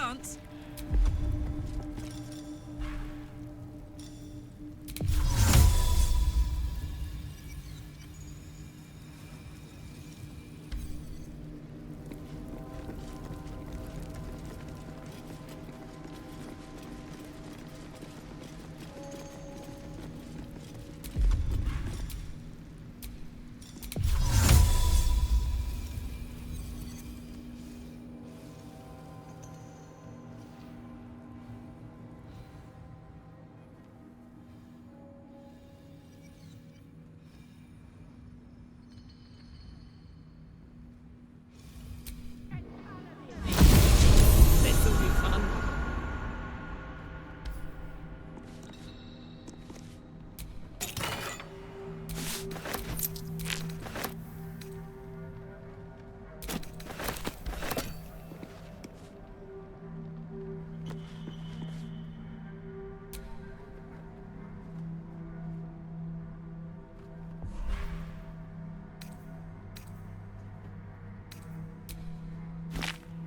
chance. This'll be fun.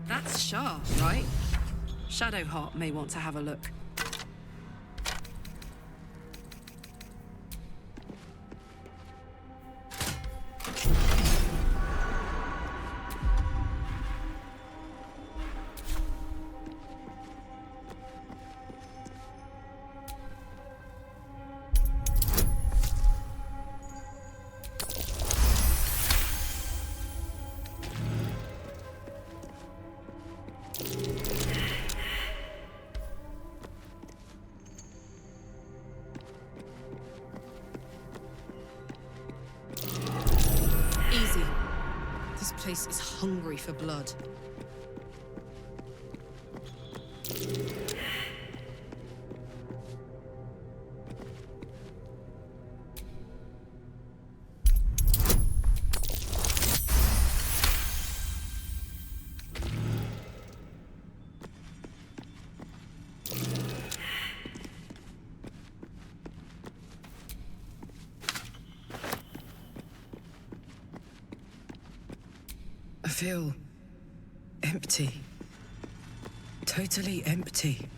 That's sharp, right? Shadowheart may want to have a look. Easy. This place is hungry for blood. I feel empty. Totally empty.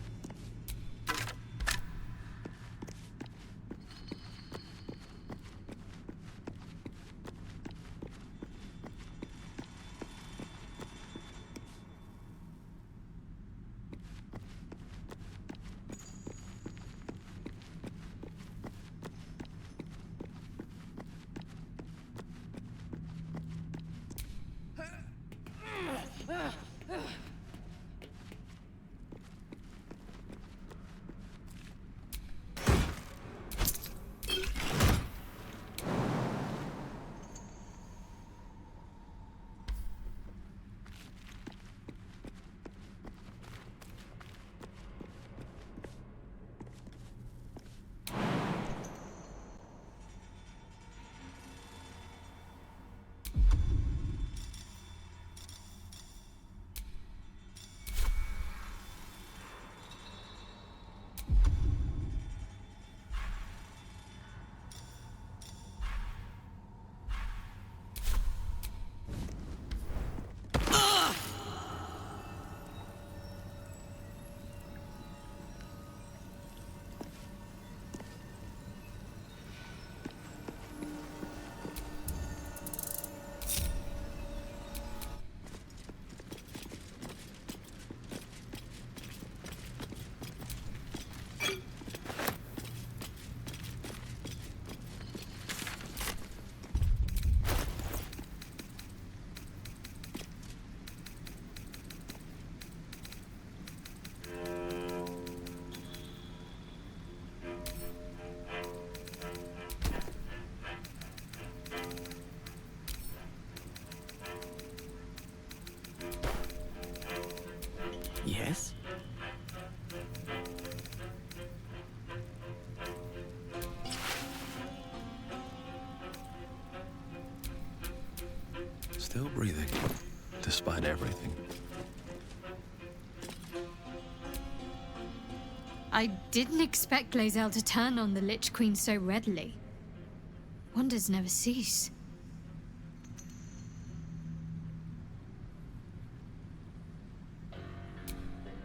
Yes? Still breathing, despite everything. I didn't expect Glazel to turn on the Lich Queen so readily. Wonders never cease.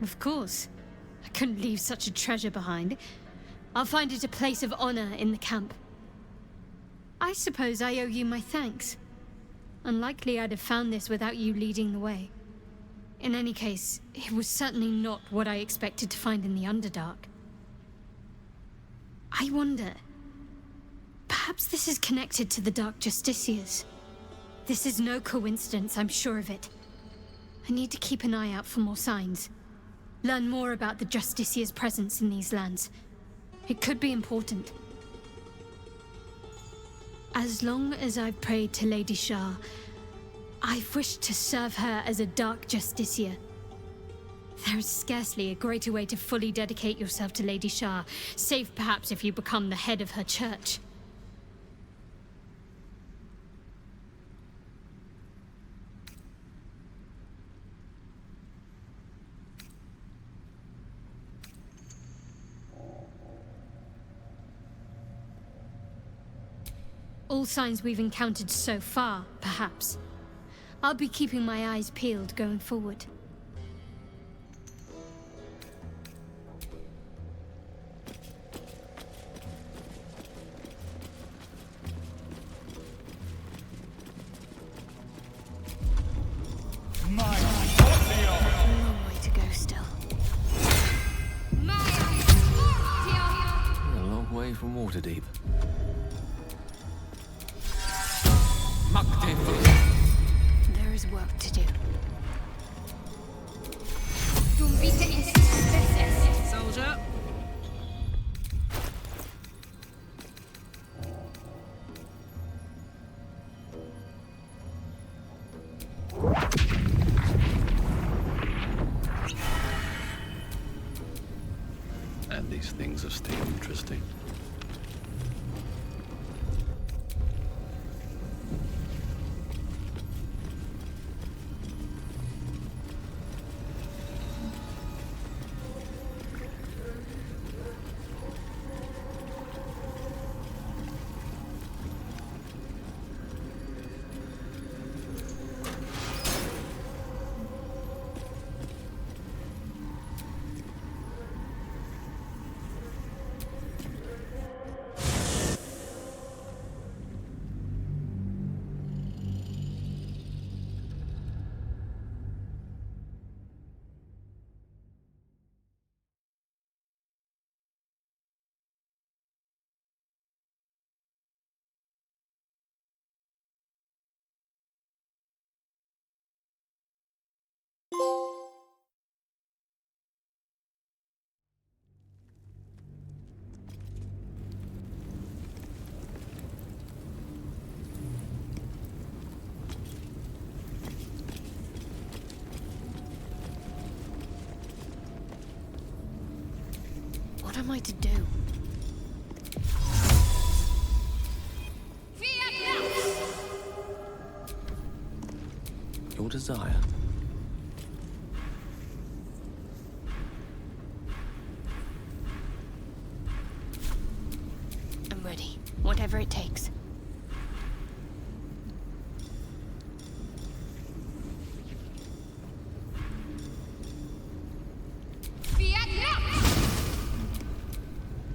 Of course. I couldn't leave such a treasure behind. I'll find it a place of honor in the camp. I suppose I owe you my thanks. Unlikely I'd have found this without you leading the way. In any case, it was certainly not what I expected to find in the Underdark. I wonder... perhaps this is connected to the Dark Justiciars. This is no coincidence, I'm sure of it. I need to keep an eye out for more signs. Learn more about the Justiciars' presence in these lands. It could be important. As long as I've prayed to Lady Shah, I've wished to serve her as a Dark Justiciar. There is scarcely a greater way to fully dedicate yourself to Lady Shah, save perhaps if you become the head of her church. All signs we've encountered so far, perhaps. I'll be keeping my eyes peeled going forward. A long way to go still. A long way from Waterdeep. There is work to do. Soldier. And these things have stayed interesting. What am I to do? Your desire. I'm ready. Whatever it takes.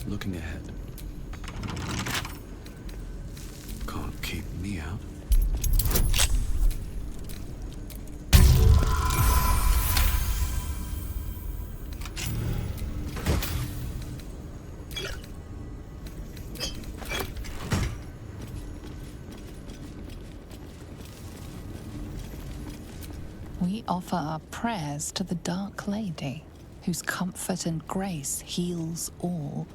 Looking ahead. Can't keep me out. We offer our prayers to the Dark Lady, whose comfort and grace heals all.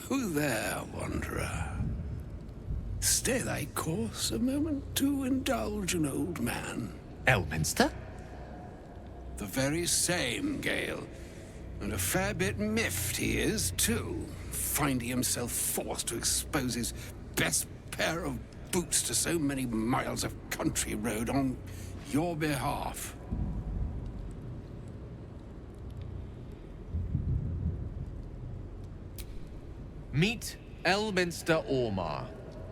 Who there, wanderer? Stay thy course a moment to indulge an old man. Elminster? The very same, Gale. And a fair bit miffed he is, too, finding himself forced to expose his best pair of boots to so many miles of country road on your behalf. Meet Elminster Ormar.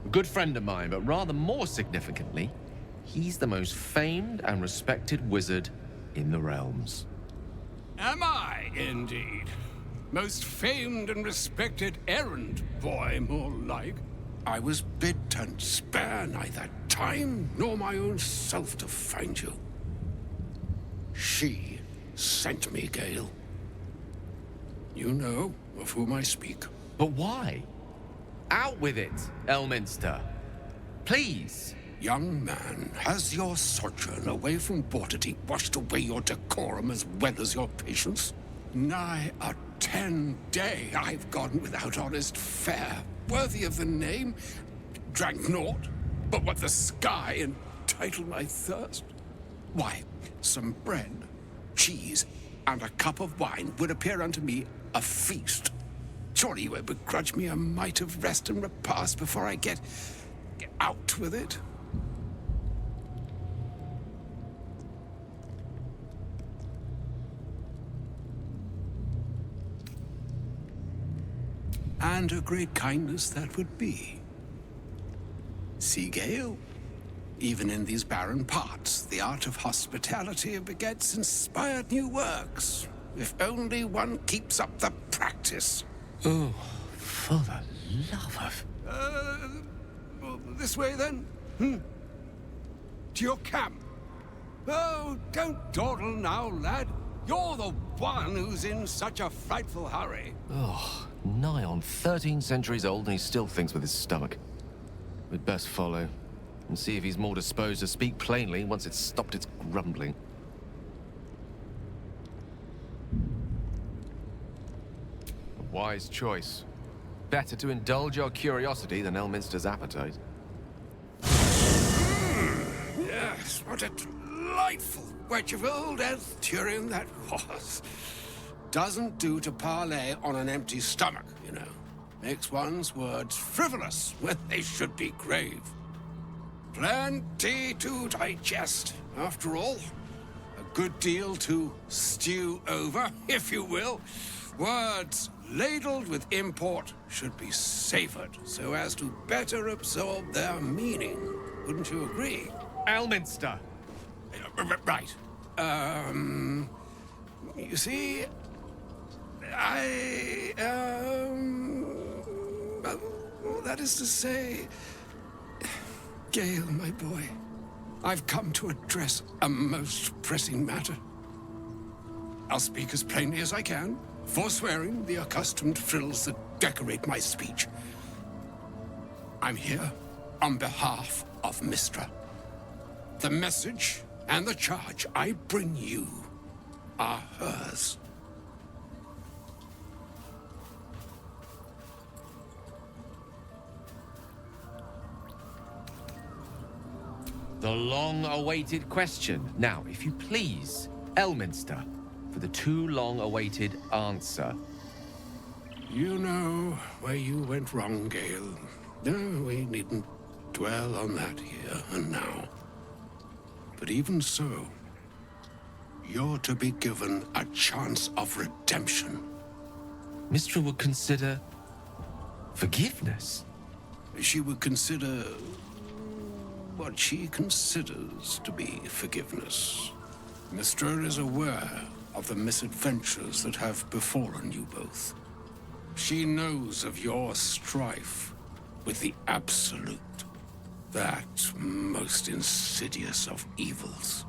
A good friend of mine, but rather more significantly, he's the most famed and respected wizard in the realms. Am I, indeed? Most famed and respected errand boy, more like. I was bid to spare neither time nor my own self to find you. She sent me, Gale. You know of whom I speak. But why? Out with it, Elminster. Please. Young man, has your sojourn away from Waterdeep washed away your decorum as well as your patience? Nigh a 10-day I've gone without honest fare, worthy of the name. Drank naught, but what the sky entitled my thirst. Why, some bread, cheese, and a cup of wine would appear unto me a feast. Surely you would begrudge me a mite of rest and repast before I get out with it. And a great kindness that would be. See, Gale, even in these barren parts, the art of hospitality begets inspired new works, if only one keeps up the practice. Oh, for the love of... This way, then? To your camp. Oh, don't dawdle now, lad. You're the one who's in such a frightful hurry. Oh, nigh on 13 centuries old and he still thinks with his stomach. We'd best follow and see if he's more disposed to speak plainly once it's stopped its grumbling. A wise choice. Better to indulge your curiosity than Elminster's appetite. Yes, what a delightful wedge of old Arthurian that was. Doesn't do to parley on an empty stomach, you know. Makes one's words frivolous when they should be grave. Plenty to digest, after all. A good deal to stew over, if you will. Words ladled with import should be savored so as to better absorb their meaning. Wouldn't you agree? Elminster! Right. You see, well, that is to say, Gale, my boy, I've come to address a most pressing matter. I'll speak as plainly as I can, forswearing the accustomed frills that decorate my speech. I'm here on behalf of Mistra. The message and the charge I bring you are hers. The long-awaited question. Now, if you please, Elminster, for the too long-awaited answer. You know where you went wrong, Gale. No, we needn't dwell on that here and now. But even so, you're to be given a chance of redemption. Mistra would consider... forgiveness? She would consider what she considers to be forgiveness. Mistra is aware of the misadventures that have befallen you both. She knows of your strife with the Absolute, that most insidious of evils.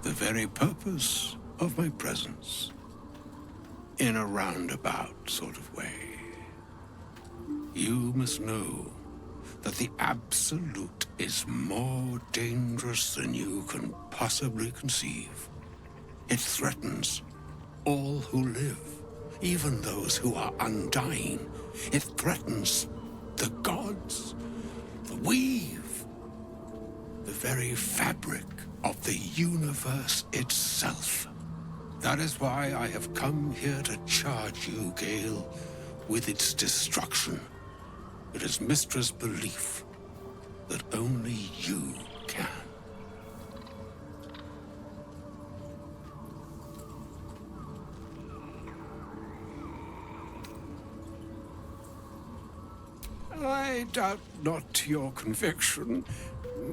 The very purpose of my presence, in a roundabout sort of way. You must know that the Absolute is more dangerous than you can possibly conceive. It threatens all who live, even those who are undying. It threatens the gods, the weave, the very fabric of the universe itself. That is why I have come here to charge you, Gale, with its destruction. It is Mistra's belief that only you can. I doubt not your conviction,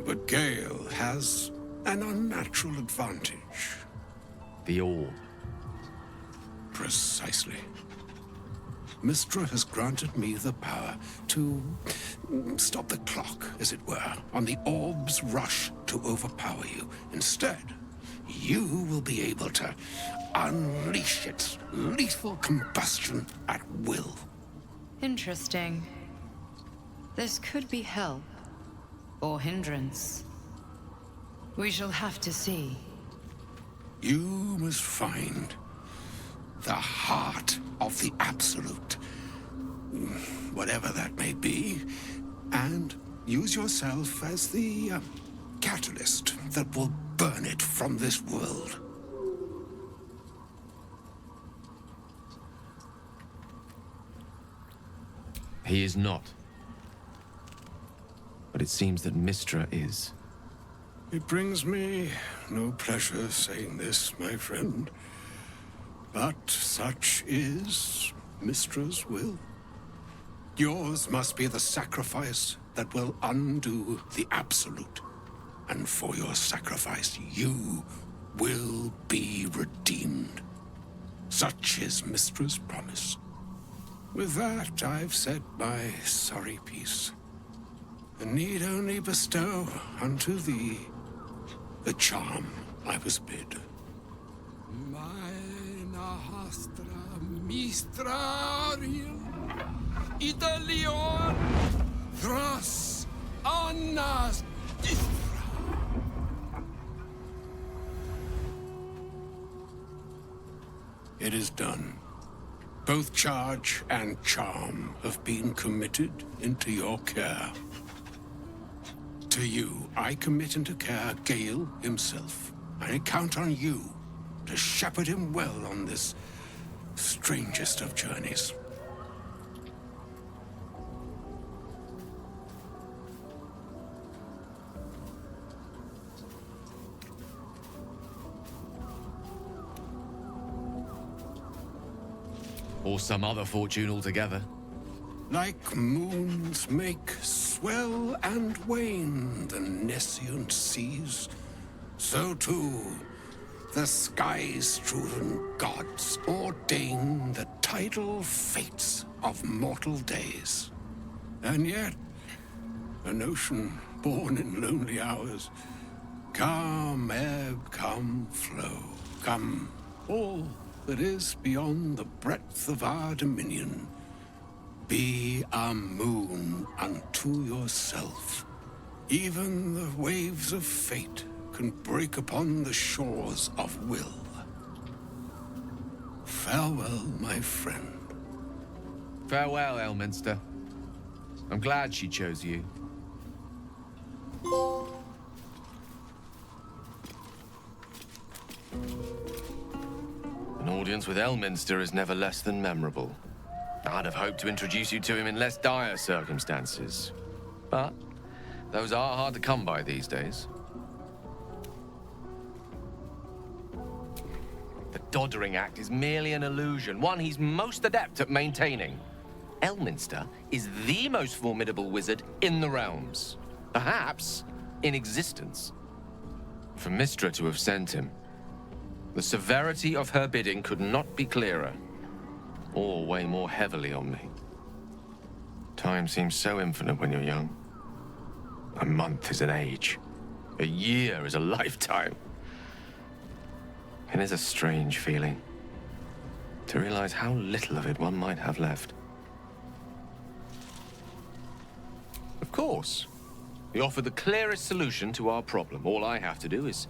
but Gale has an unnatural advantage. The orb. Precisely. Mistra has granted me the power to stop the clock, as it were, on the orb's rush to overpower you. Instead, you will be able to unleash its lethal combustion at will. Interesting. This could be help or hindrance. We shall have to see. You must find the heart of the Absolute, whatever that may be, and use yourself as the catalyst that will burn it from this world. He is not. But it seems that Mistra is. It brings me no pleasure saying this, my friend. But such is Mistra's will. Yours must be the sacrifice that will undo the Absolute. And for your sacrifice, you will be redeemed. Such is Mistra's promise. With that, I've said my sorry piece, and need only bestow unto thee the charm I was bid. Mina hastra mistrarium Italion thras annas distra. It is done. Both charge and charm have been committed into your care. To you, I commit into care Gale himself. I count on you to shepherd him well on this strangest of journeys. Or some other fortune altogether. Like moons make swell and wane the nescient seas, so too the sky-strewn gods ordain the tidal fates of mortal days. And yet, an ocean born in lonely hours, come ebb, come flow, come all that is beyond the breadth of our dominion. Be a moon unto yourself. Even the waves of fate can break upon the shores of will. Farewell, my friend. Farewell, Elminster. I'm glad she chose you. An audience with Elminster is never less than memorable. I'd have hoped to introduce you to him in less dire circumstances. But those are hard to come by these days. The Doddering Act is merely an illusion, one he's most adept at maintaining. Elminster is the most formidable wizard in the realms. Perhaps in existence. For Mistra to have sent him, the severity of her bidding could not be clearer, or weigh more heavily on me. Time seems so infinite when you're young. A month is an age. A year is a lifetime. It is a strange feeling to realize how little of it one might have left. Of course, we offer the clearest solution to our problem. All I have to do is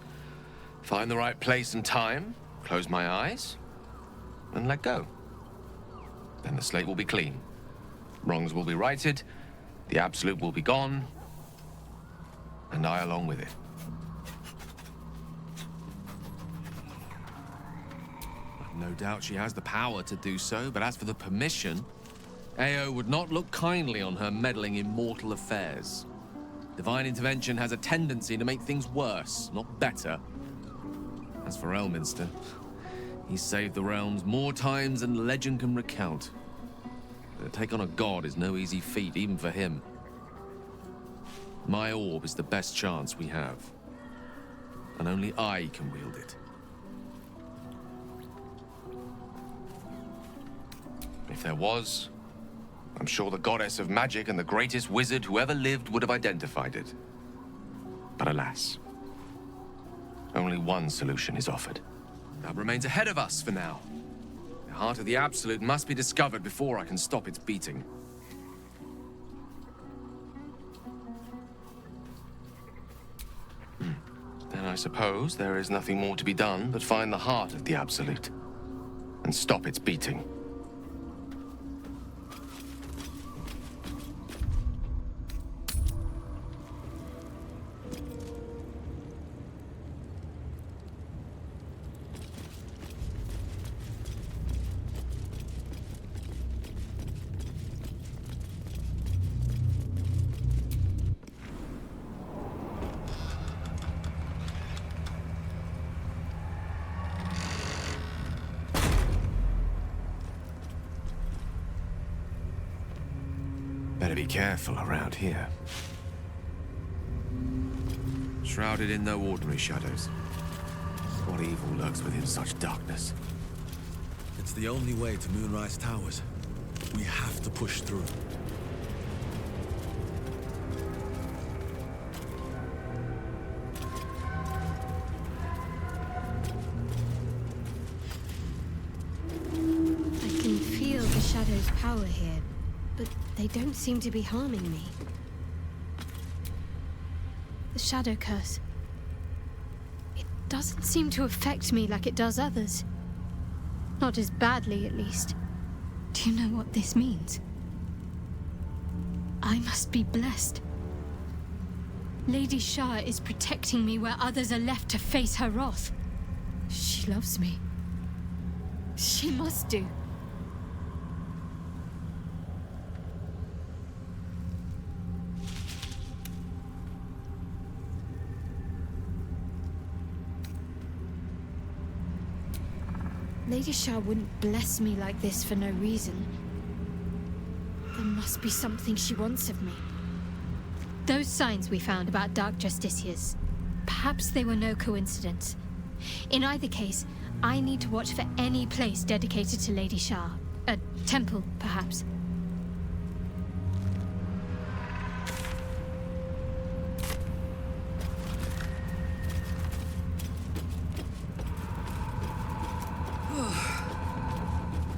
find the right place and time, close my eyes, and let go. Then the slate will be clean. Wrongs will be righted, the Absolute will be gone, and I along with it. I've no doubt she has the power to do so, but as for the permission, Ao would not look kindly on her meddling in mortal affairs. Divine intervention has a tendency to make things worse, not better. As for Elminster, he's saved the realms more times than legend can recount. To take on a god is no easy feat, even for him. My orb is the best chance we have. And only I can wield it. If there was, I'm sure the goddess of magic and the greatest wizard who ever lived would have identified it. But alas, only one solution is offered. That remains ahead of us for now. The heart of the Absolute must be discovered before I can stop its beating. Then I suppose there is nothing more to be done but find the heart of the Absolute and stop its beating. Better be careful around here. Shrouded in no ordinary shadows. What evil lurks within such darkness? It's the only way to Moonrise Towers. We have to push through. I can feel the shadow's power here, but they don't seem to be harming me. The shadow curse. It doesn't seem to affect me like it does others. Not as badly, at least. Do you know what this means? I must be blessed. Lady Shah is protecting me where others are left to face her wrath. She loves me. She must do. Lady Shah wouldn't bless me like this for no reason. There must be something she wants of me. Those signs we found about Dark Justiciars, perhaps they were no coincidence. In either case, I need to watch for any place dedicated to Lady Shah. A temple, perhaps.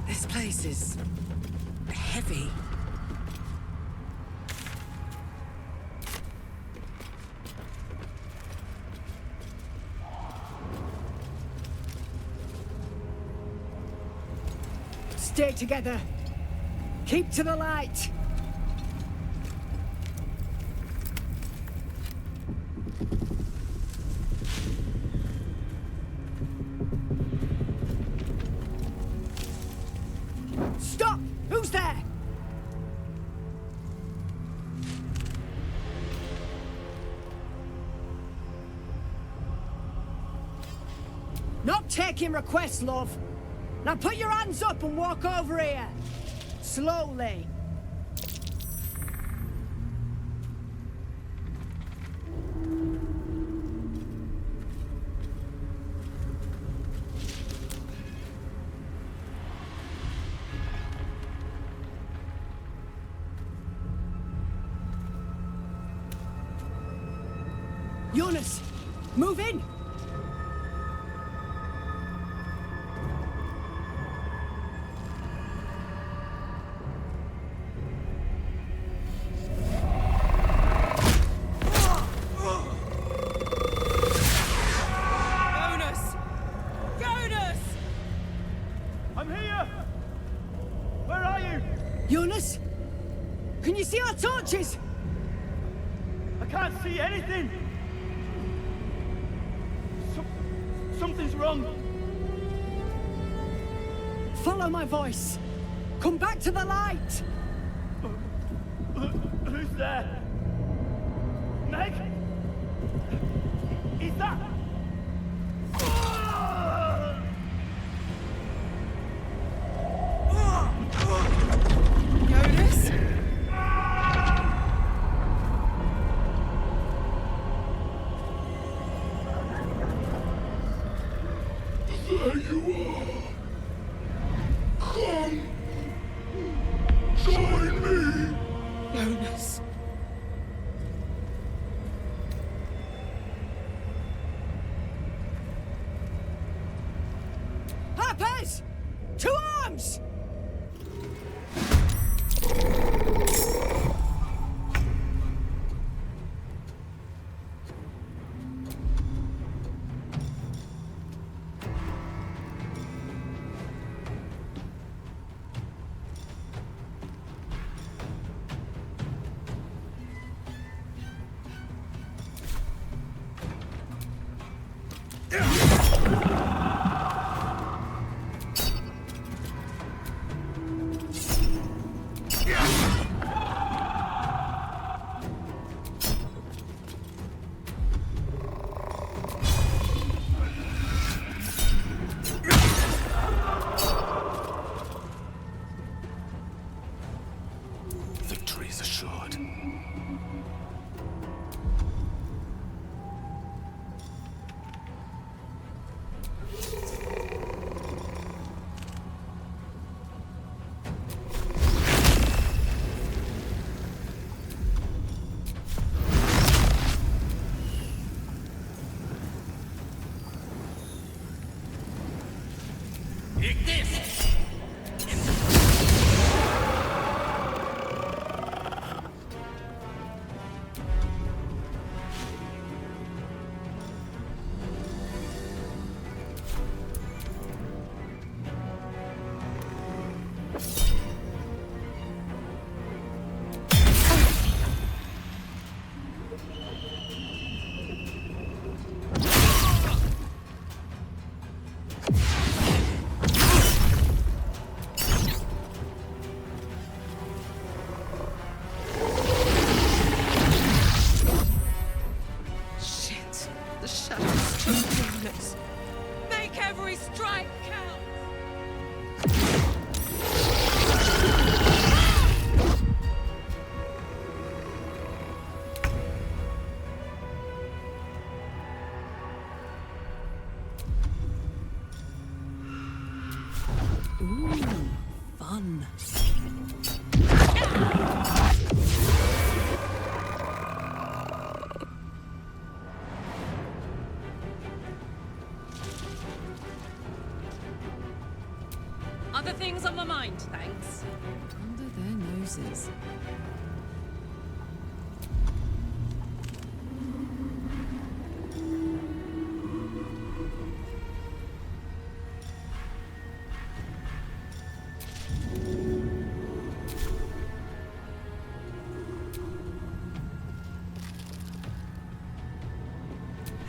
This place is heavy. Stay together. Keep to the light. Stop! Who's there? Not taking requests, love. Now put your hands up and walk over here. Slowly. Jonas, move in. Jonas? Can you see our torches? I can't see anything! Something's wrong! Follow my voice! Come back to the light! Who's there? Meg? Is that... Jonas? Archers! To arms! Victory's assured. Shit. The shadows too meaningless. Make every strike count! Ooh, fun. Other things on my mind, thanks. Under their noses.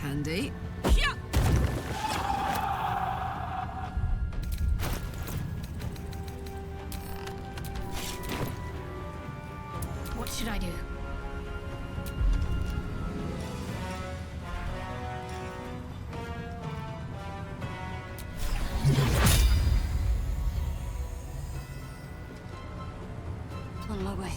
Handy. Yeah. What should I do? On my way.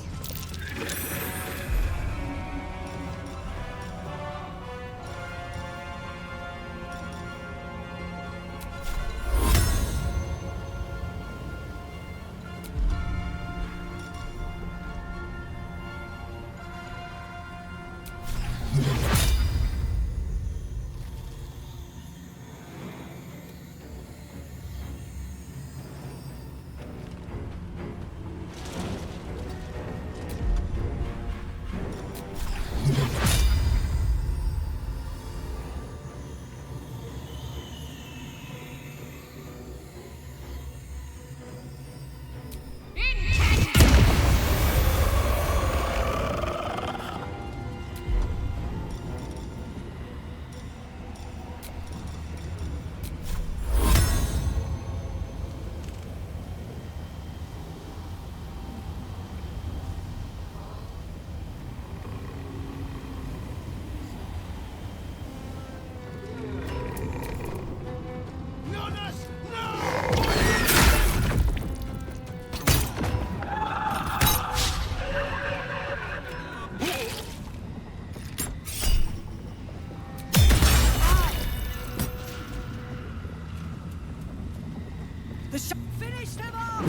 Finish them off!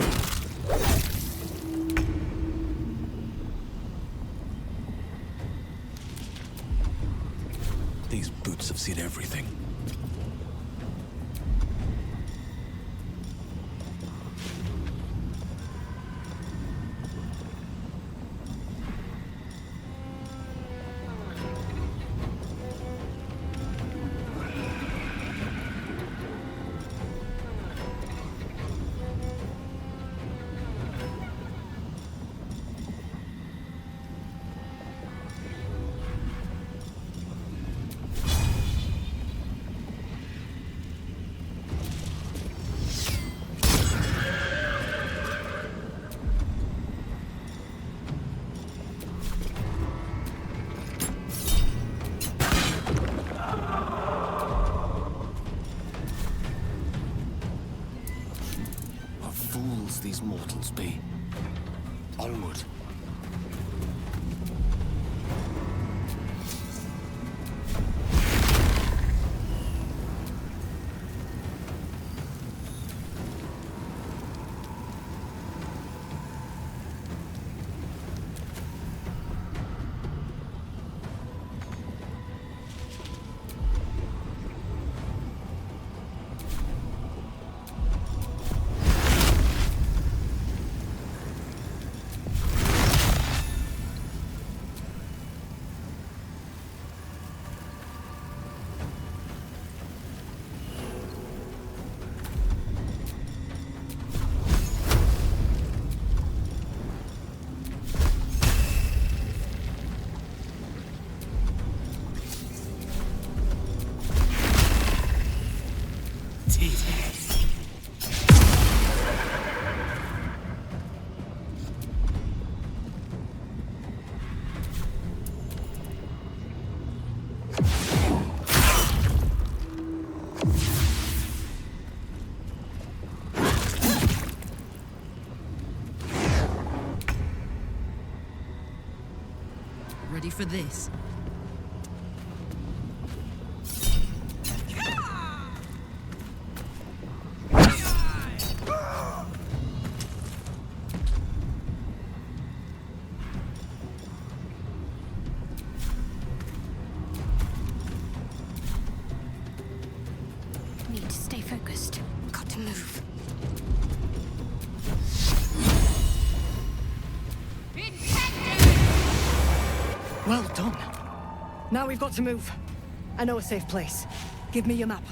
These boots have seen everything. fools these mortals be. Onward. Ready for this? Need to stay focused. Got to move. Well done. Now we've got to move. I know a safe place. Give me your map.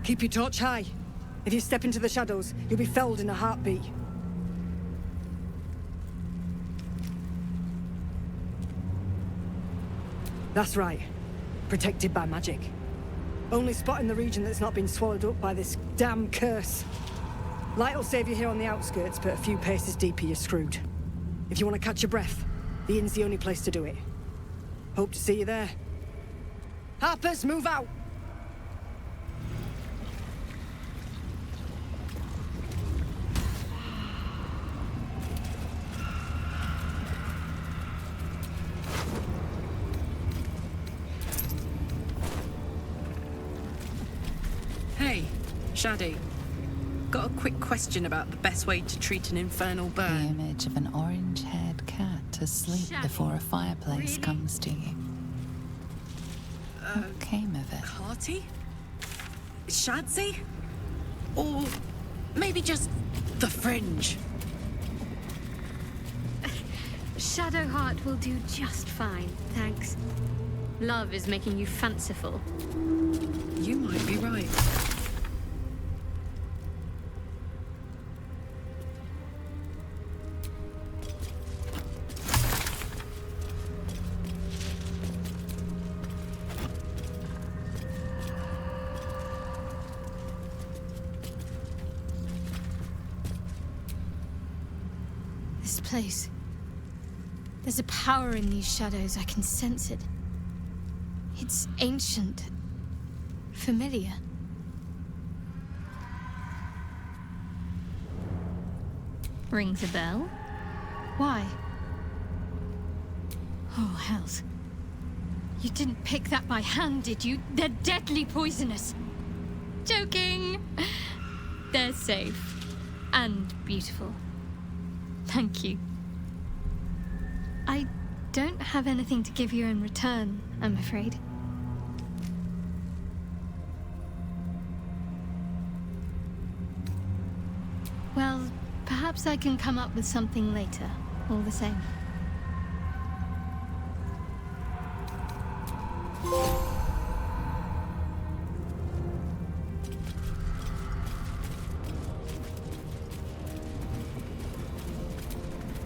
Keep your torch high. If you step into the shadows, you'll be felled in a heartbeat. That's right. Protected by magic. Only spot in the region that's not been swallowed up by this damn curse. Light will save you here on the outskirts, but a few paces deeper you're screwed. If you want to catch your breath, the inn's the only place to do it. Hope to see you there. Harpers, move out! Hey, Shadi. Got a quick question about the best way to treat an infernal The burn. image of an orange-haired cat asleep Shaggy. before a fireplace Really? comes to you. What came of it? Party? Shadzi? Or maybe just the fringe? Shadowheart will do just fine, thanks. Love is making you fanciful. You might be right. This place. There's a power in these shadows, I can sense it. It's ancient. Familiar. Rings a bell? Why? Oh, hells. You didn't pick that by hand, did you? They're deadly poisonous. Joking! They're safe. And beautiful. Thank you. I don't have anything to give you in return, I'm afraid. Well, perhaps I can come up with something later, all the same.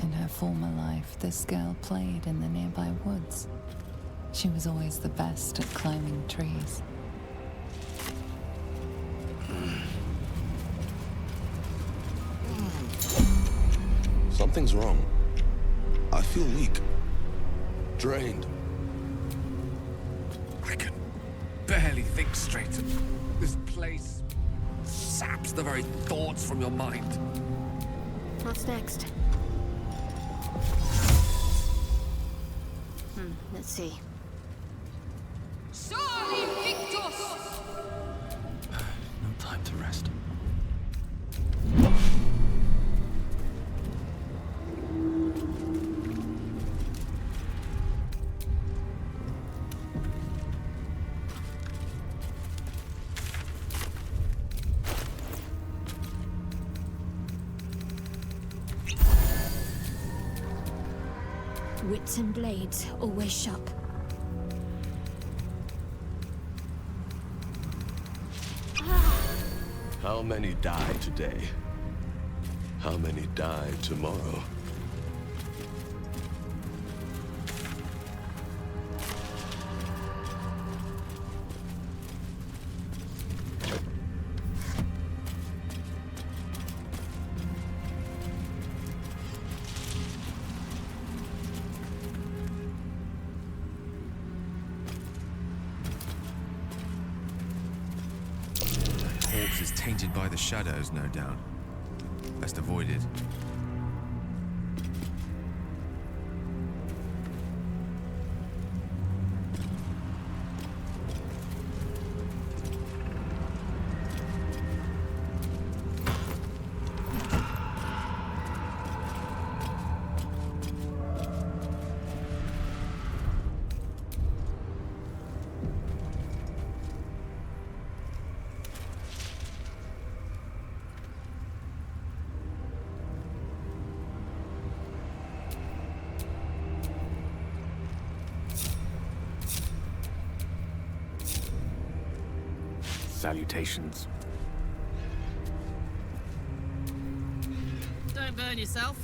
In her former life, this girl played in the nearby woods. She was always the best at climbing trees. Something's wrong. I feel weak. Drained. barely think straight. This place saps the very thoughts from your mind. What's next? Let's see. No time to rest. Wits and blades, always sharp. How many die today? How many die tomorrow? Corpse is tainted by the shadows, no doubt. Best avoid it. Salutations. Don't burn yourself.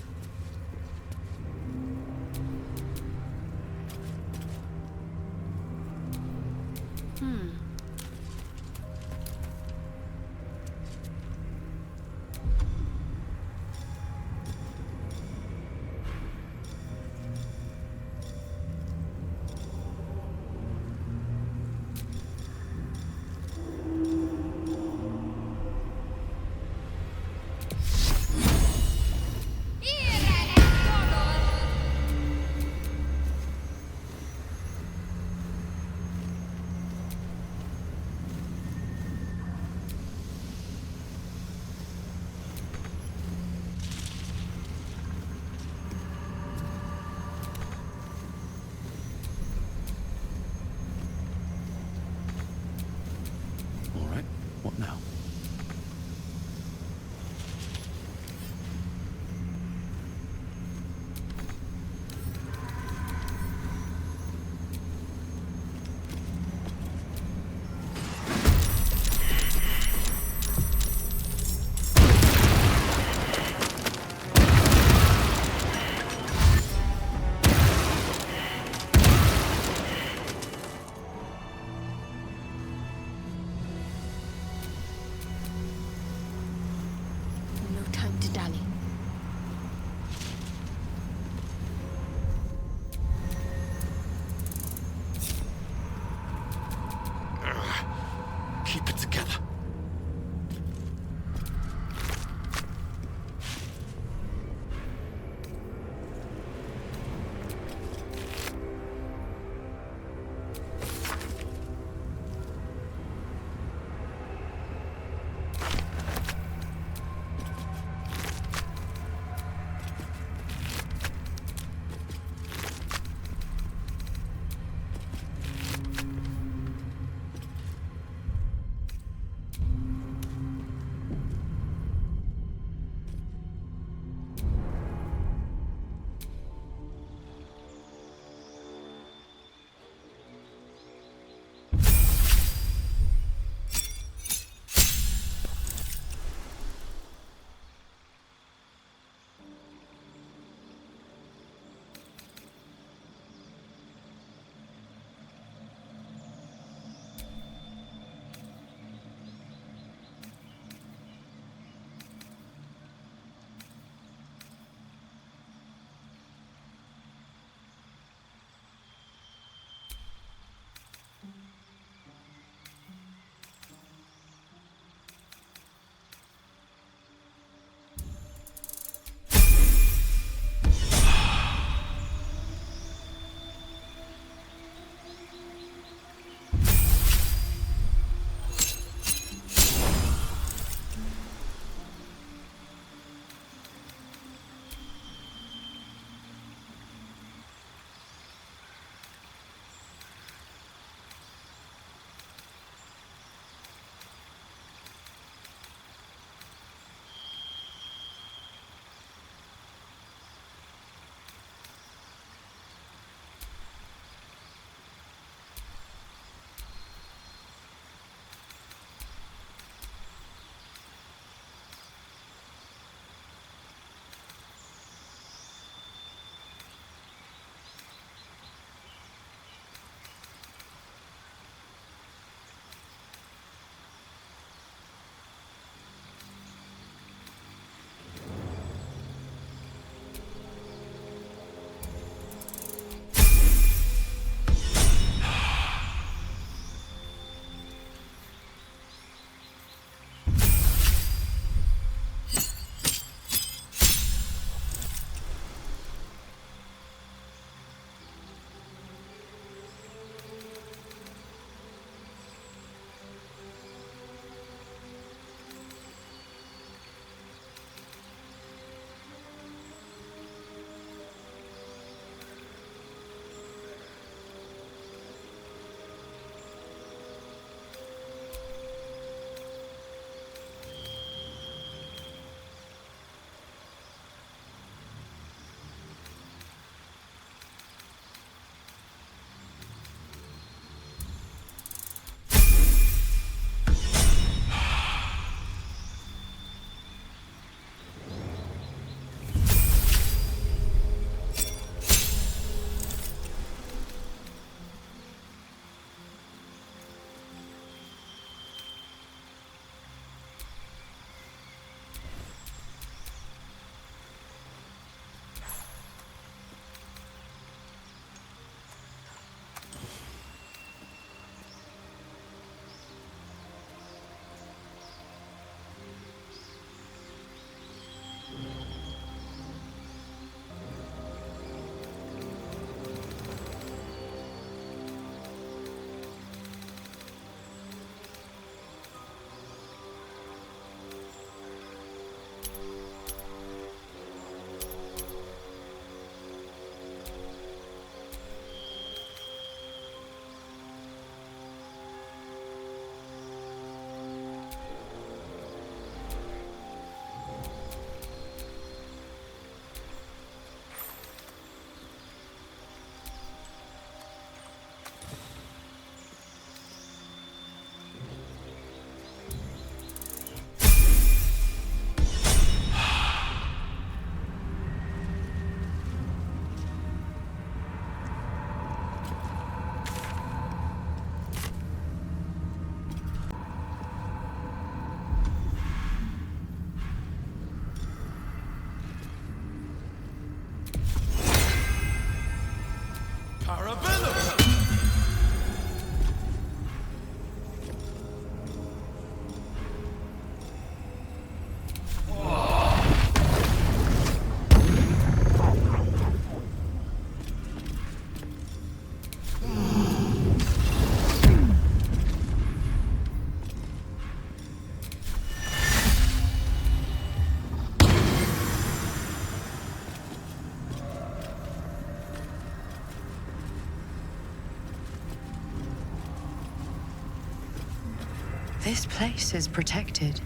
This place is protected.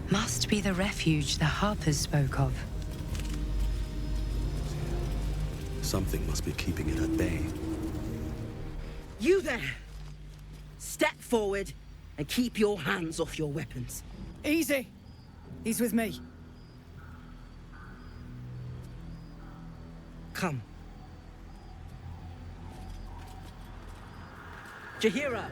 Must be the refuge the Harpers spoke of. Something must be keeping it at bay. You there! Step forward and keep your hands off your weapons. Easy. He's with me. Come. Jahira!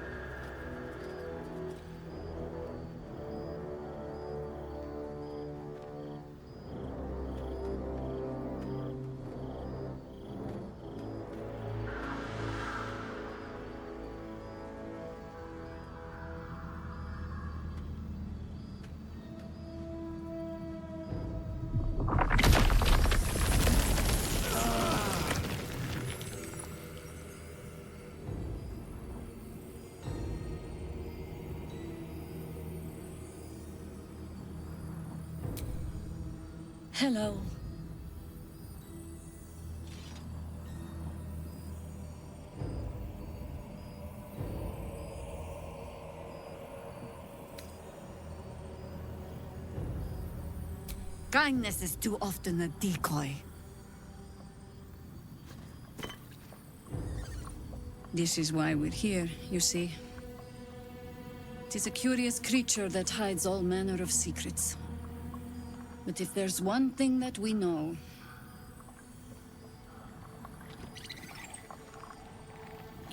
Hello. Kindness is too often a decoy. This is why we're here, you see. It is a curious creature that hides all manner of secrets. But if there's one thing that we know,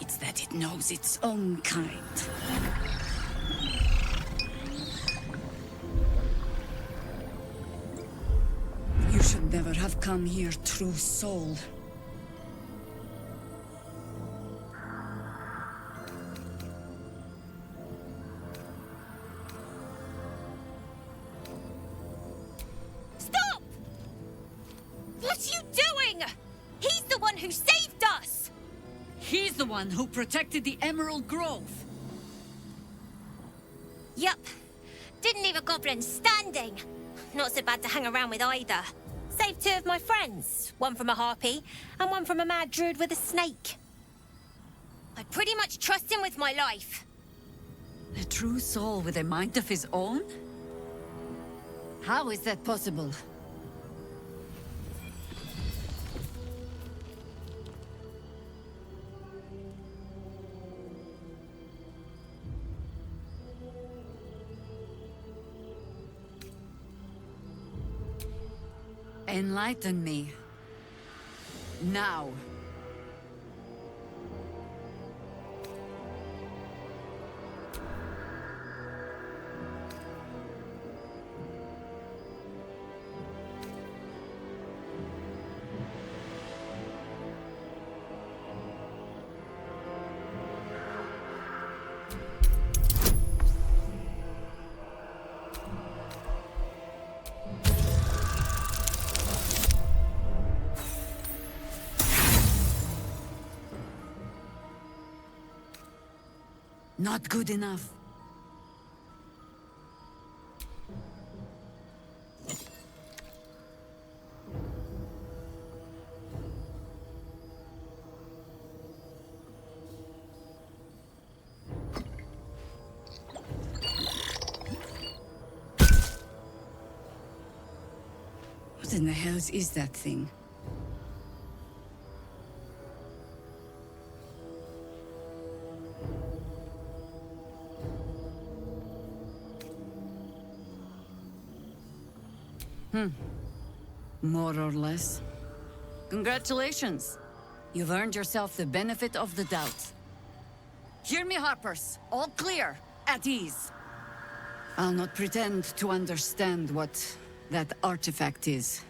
it's that it knows its own kind. You should never have come here, true soul. Who protected the Emerald Grove. Yup. Didn't leave a goblin standing. Not so bad to hang around with either. Saved two of my friends. One from a harpy, and one from a mad druid with a snake. I pretty much trust him with my life. A true soul with a mind of his own? How is that possible? Enlighten me. Now. Not good enough. What in the hells is that thing? More or less. Congratulations. You've earned yourself the benefit of the doubt. Hear me, Harpers. All clear. At ease. I'll not pretend to understand what that artifact is.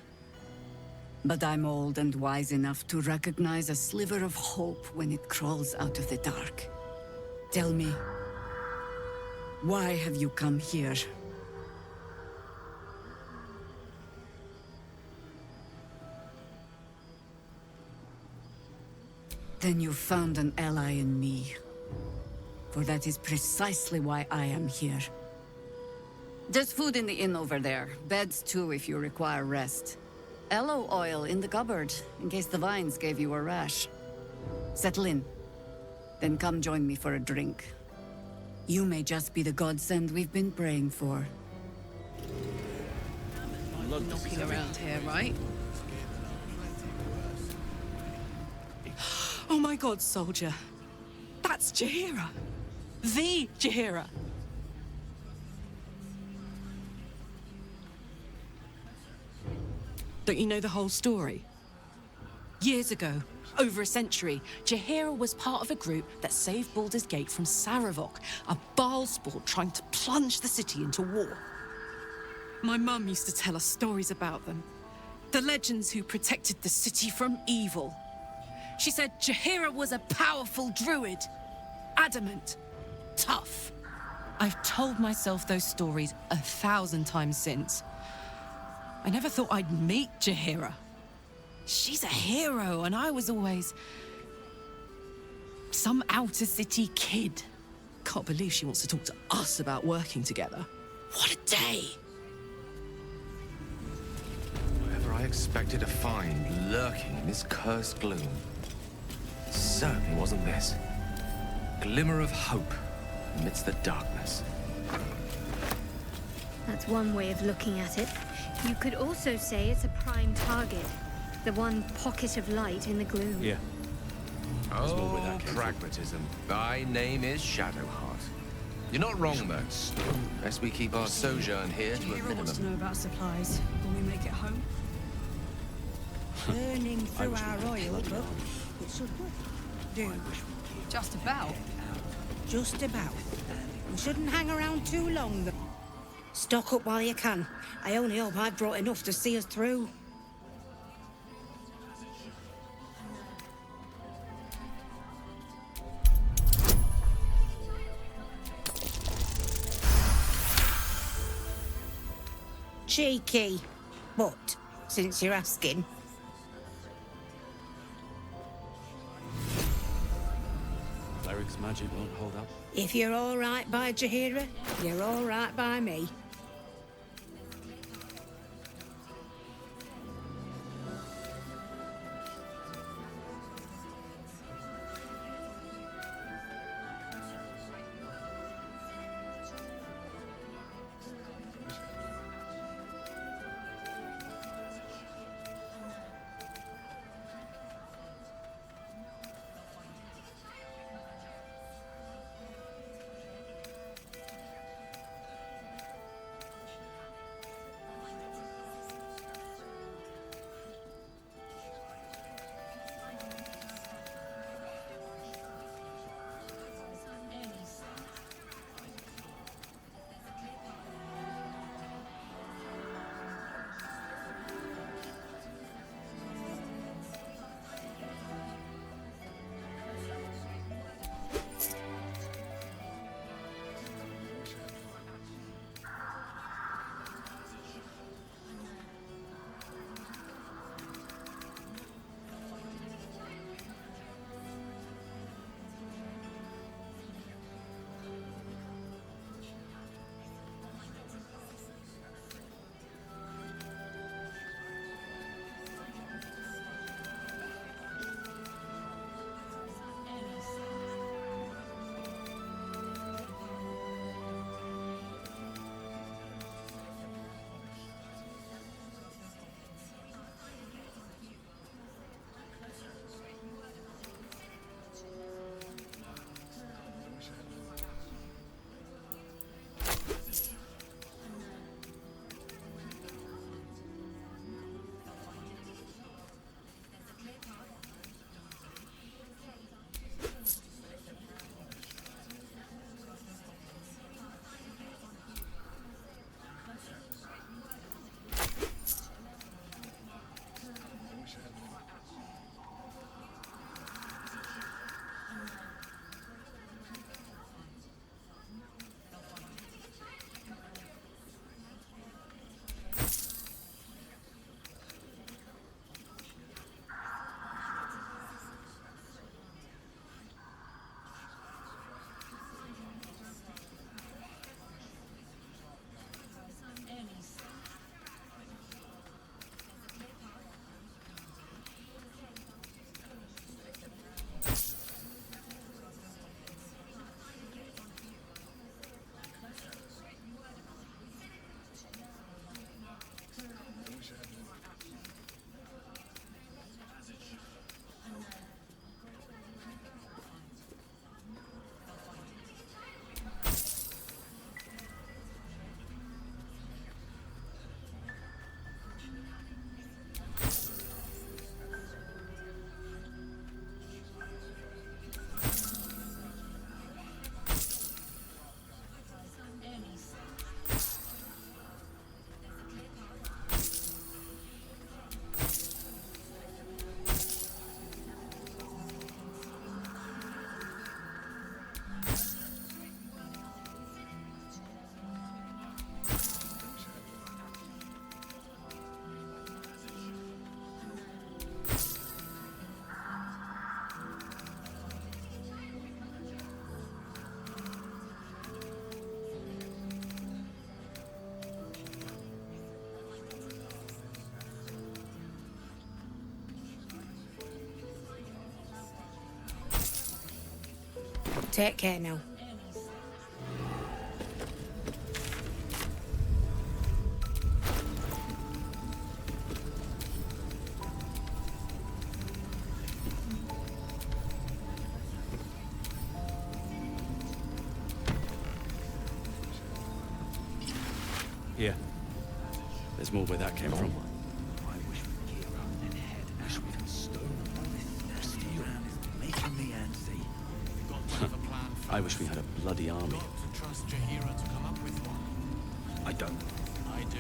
But I'm old and wise enough to recognize a sliver of hope when it crawls out of the dark. Tell me, why have you come here? Then you found an ally in me. For that is precisely why I am here. There's food in the inn over there. Beds too if you require rest. Aloe oil in the cupboard, in case the vines gave you a rash. Settle in. Then come join me for a drink. You may just be the godsend we've been praying for. Knocking around here, right? Oh my god, soldier. That's Jaheira. The Jaheira. Don't you know the whole story? Years ago, over a century, Jaheira was part of a group that saved Baldur's Gate from Saravok, a Baalsport trying to plunge the city into war. My mum used to tell us stories about them. The legends who protected the city from evil. She said Jaheira was a powerful druid. Adamant. Tough. I've told myself those stories 1,000 times since. I never thought I'd meet Jaheira. She's a hero, and I was always some outer city kid. Can't believe she wants to talk to us about working together. What a day! Whatever I expected to find lurking in this cursed gloom, certainly wasn't this. Glimmer of hope amidst the darkness. That's one way of looking at it. You could also say it's a prime target. The one pocket of light in the gloom. Yeah. Oh, pragmatism. Thy name is Shadowheart. You're not wrong, though. Best we keep our sojourn here to a Jaheira wants to minimum. know about supplies. Will we make it home? Burning through our oil, but it should do. Just about. Just about. We shouldn't hang around too long, though. Stock up while you can. I only hope I've brought enough to see us through. Cheeky. But, since you're asking... Cleric's magic won't hold up. If you're all right by Jaheira, you're all right by me. Take care now. Here. There's more where that came from. I wish we had a bloody army. I don't. I do.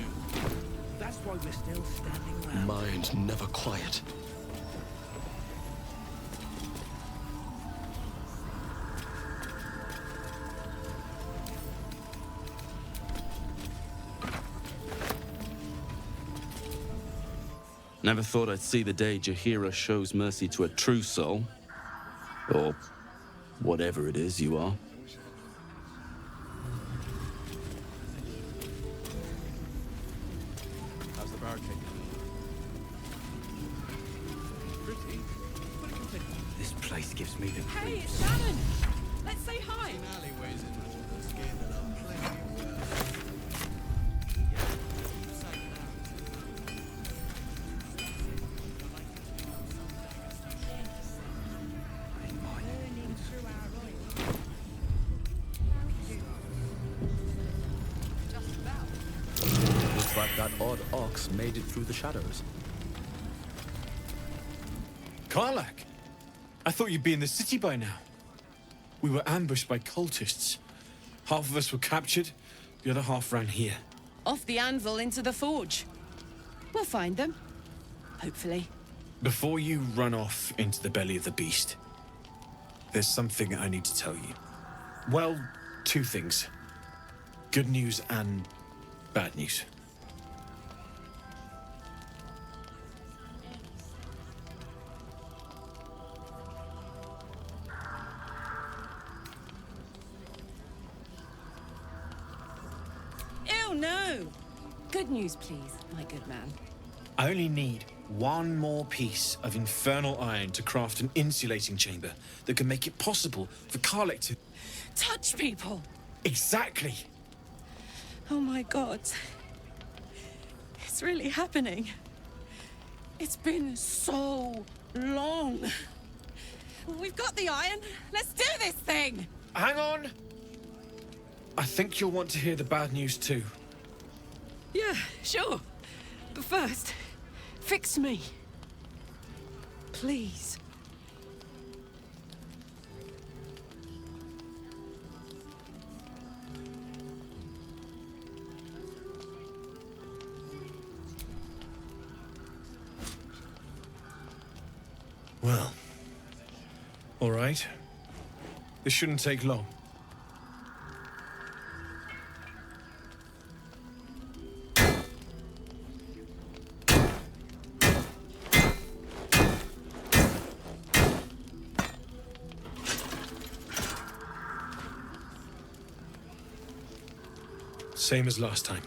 That's why we're still standing around. Mind never quiet. Never thought I'd see the day Jaheira shows mercy to a true soul. Or whatever it is you are. How's the barricade? Pretty. This place gives me the Hey, it's Shannon! Let's say hi! alleyways in the skin that are plenty Looks like that odd ox made it through the shadows. Karlak! I thought you'd be in the city by now. We were ambushed by cultists. Half of us were captured, the other half ran here. Off the anvil into the forge. We'll find them. Hopefully. Before you run off into the belly of the beast, there's something I need to tell you. Well, two things. Good news and bad news. Oh no! Good news, please, my good man. I only need one more piece of infernal iron to craft an insulating chamber that can make it possible for Karlak to... Touch people! Exactly! Oh my god. It's really happening. It's been so long. We've got the iron. Let's do this thing! Hang on! I think you'll want to hear the bad news too. Yeah, sure. But first, fix me. Please. Well, all right. This shouldn't take long. Same as last time.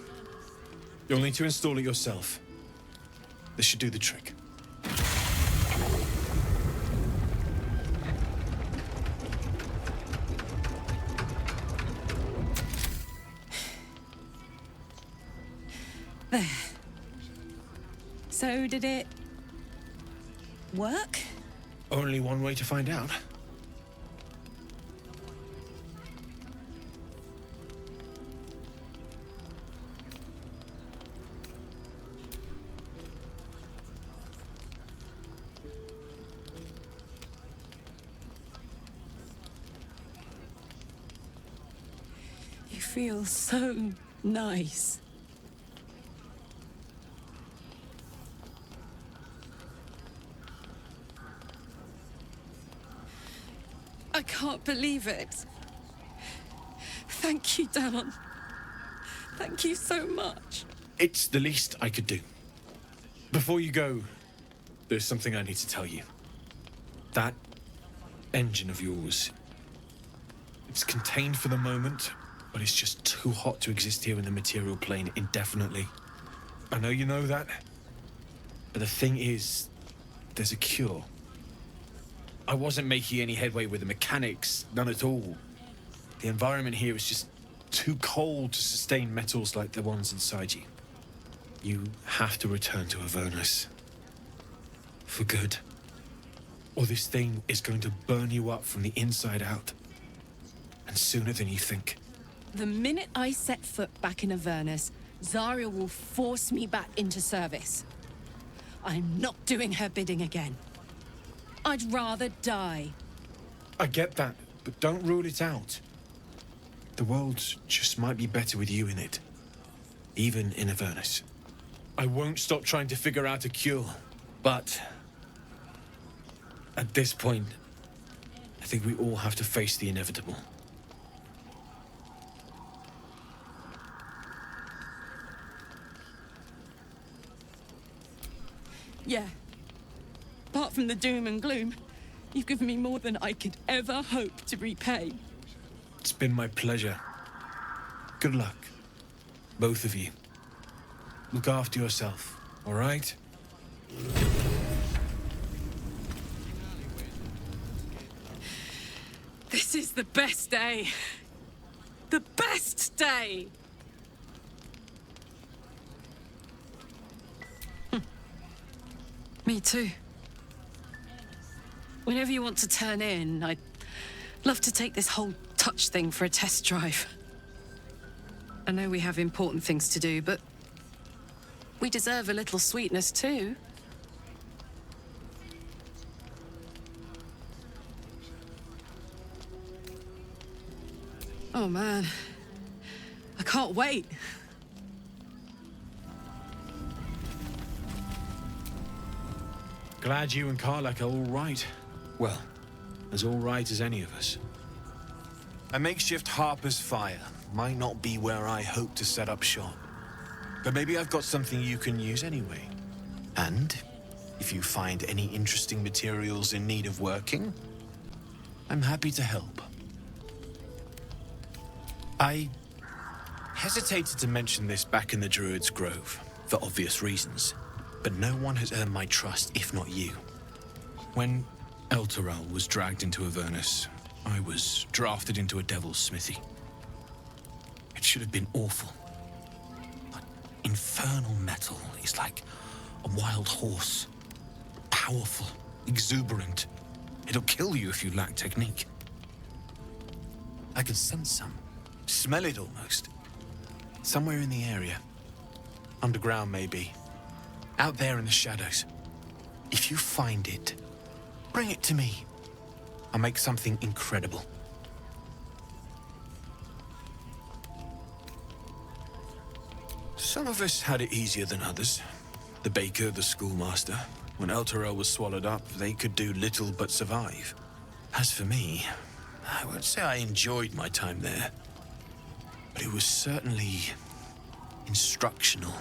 You'll need to install it yourself. This should do the trick. There. So did it work? Only one way to find out. You feel so nice. I can't believe it. Thank you, Dan. Thank you so much. It's the least I could do. Before you go, there's something I need to tell you. That engine of yours, it's contained for the moment, but it's just too hot to exist here in the material plane indefinitely. I know you know that, but the thing is, there's a cure. I wasn't making any headway with the mechanics, none at all. The environment here is just too cold to sustain metals like the ones inside you. You have to return to Avernus. For good. Or this thing is going to burn you up from the inside out. And sooner than you think. The minute I set foot back in Avernus, Zarya will force me back into service. I'm not doing her bidding again. I'd rather die. I get that, but don't rule it out. The world just might be better with you in it. Even in Avernus. I won't stop trying to figure out a cure, but... at this point, I think we all have to face the inevitable. Yeah. Apart from the doom and gloom, you've given me more than I could ever hope to repay. It's been my pleasure. Good luck. Both of you. Look after yourself, all right? This is the best day. The best day! Me too. Whenever you want to turn in, I'd love to take this whole touch thing for a test drive. I know we have important things to do, but we deserve a little sweetness too. Oh man, I can't wait. Glad you and Karlak are all right. Well, as all right as any of us. A makeshift Harper's Fire might not be where I hope to set up shop. But maybe I've got something you can use anyway. And if you find any interesting materials in need of working, I'm happy to help. I hesitated to mention this back in the Druid's Grove, for obvious reasons. But no one has earned my trust, if not you. When Elturel was dragged into Avernus, I was drafted into a devil's smithy. It should have been awful. But infernal metal is like a wild horse. Powerful, exuberant. It'll kill you if you lack technique. I can sense some. Smell it almost. Somewhere in the area. Underground, maybe. Out there in the shadows. If you find it, bring it to me. I'll make something incredible. Some of us had it easier than others. The baker, the schoolmaster. When Elturel was swallowed up, they could do little but survive. As for me, I won't say I enjoyed my time there. But it was certainly instructional.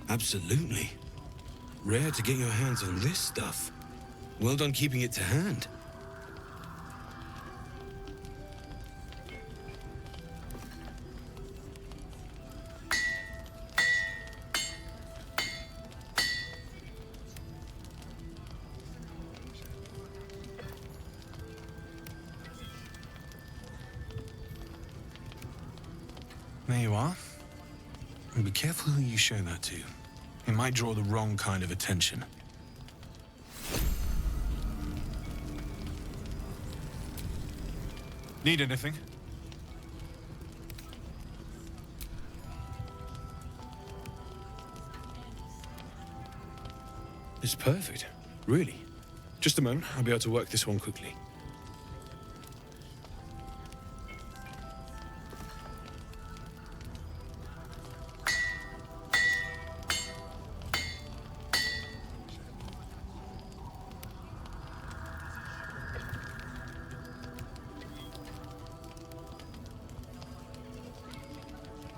Absolutely. Rare to get your hands on this stuff. Well done keeping it to hand. There you are. And be careful who you show that to. It might draw the wrong kind of attention. Need anything? It's perfect. Really. Just a moment. I'll be able to work this one quickly.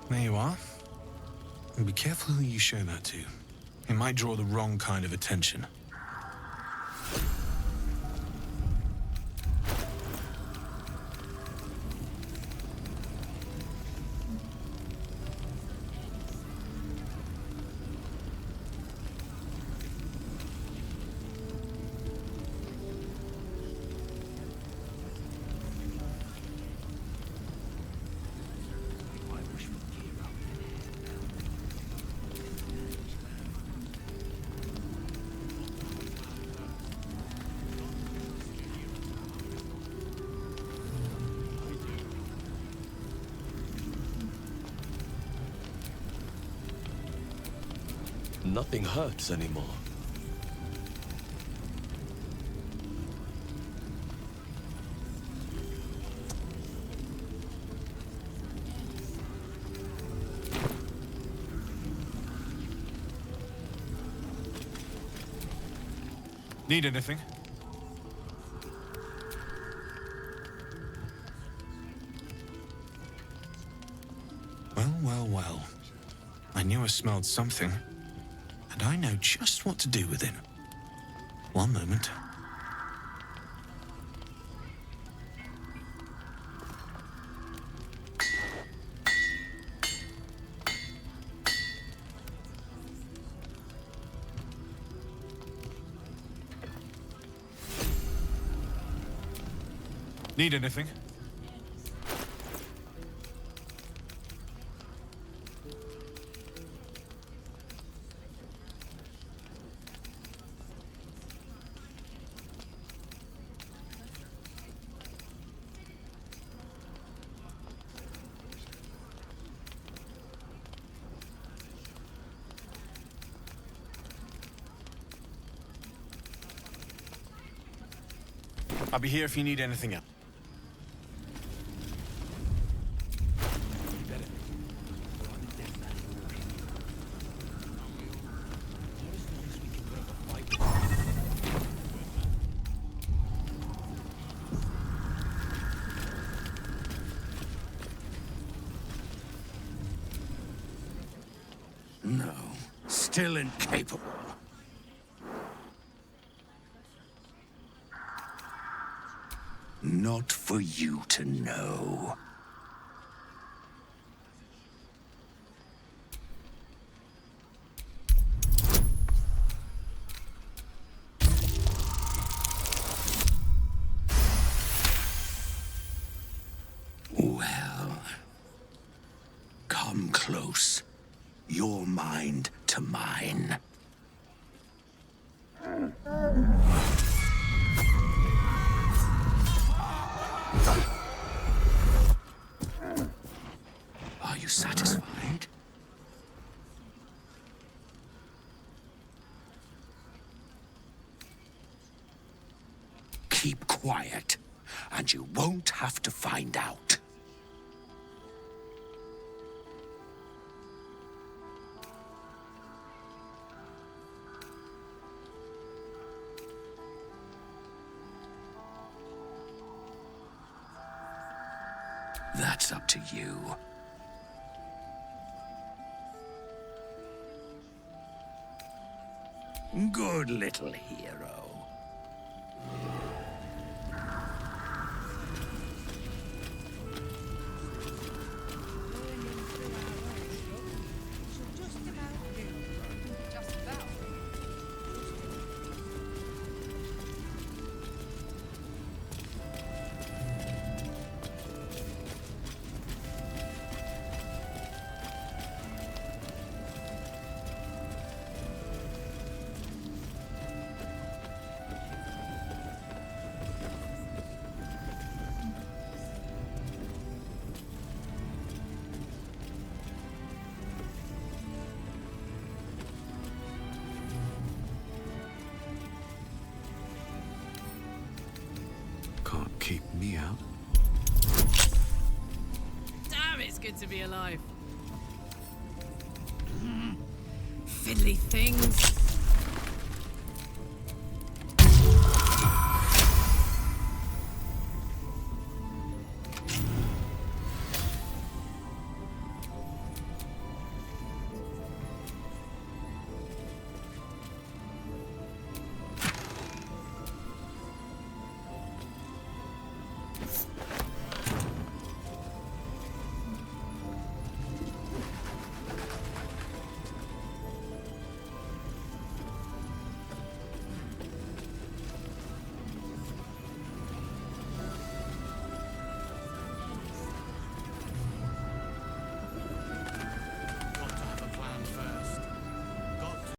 There you are. And be careful who you show that to. It might draw the wrong kind of attention. Nothing hurts anymore. Need anything? Well. I knew I smelled something, and I know just what to do with it. One moment. Need anything? I'll be here if you need anything else. No, still incapable. Not for you to know. Well, come close. Your mind to mine. Are you satisfied? Keep quiet, and you won't have to find out. That's up to you. Good little hero. Can't keep me out. Damn, it's good to be alive. Fiddly things.